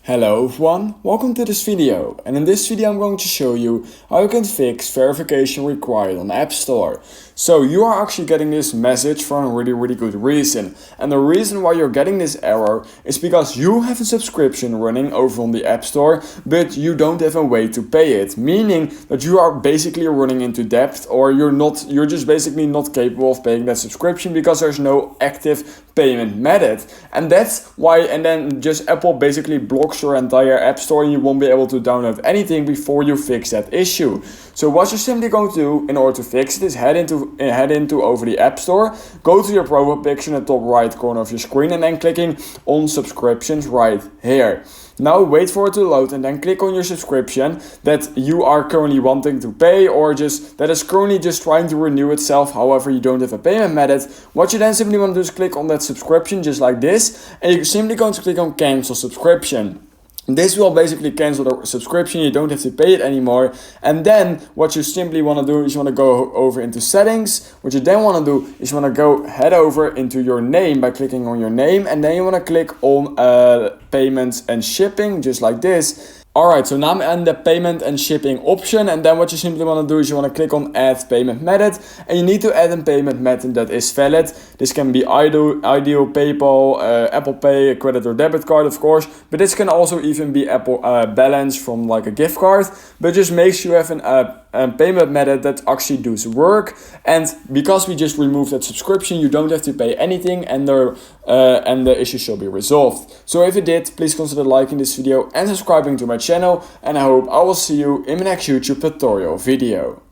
Hello everyone, welcome to this video, and in this video I'm going to show you how you can fix verification required on App Store. So you are actually getting this message for a really good reason, and the reason why you're getting this error is because you have a subscription running over on the App Store but you don't have a way to pay it, meaning that you are basically running into debt, or you're just basically not capable of paying that subscription because there's no active payment method. And that's why, and then just Apple basically blocks your entire App Store and you won't be able to download anything before you fix that issue. So what you're simply going to do in order to fix it is head into over the App Store, go to your profile picture in the top right corner of your screen and then clicking on subscriptions right here. Now wait for it to load and then click on your subscription that you are currently wanting to pay, or just that is currently just trying to renew itself, however you don't have a payment method. What you then simply want to do is click on that subscription just like this, and you're simply going to click on cancel subscription. This will basically cancel the subscription, you don't have to pay it anymore. And then what you simply want to do is you want to go over into settings. What you then want to do is you want to head over into your name by clicking on your name, and then you want to click on payments and shipping just like this. Alright, so now I'm in the payment and shipping option, and then what you simply want to do is you want to click on add payment method, and you need to add a payment method that is valid. This can be Ideal, PayPal, Apple Pay, a credit or debit card of course, but this can also even be Apple balance from like a gift card, but just make sure you have a payment method that actually does work. And because we just removed that subscription, you don't have to pay anything, and the issue shall be resolved. So if it did, please consider liking this video and subscribing to my channel, and I hope I will see you in my next YouTube tutorial video.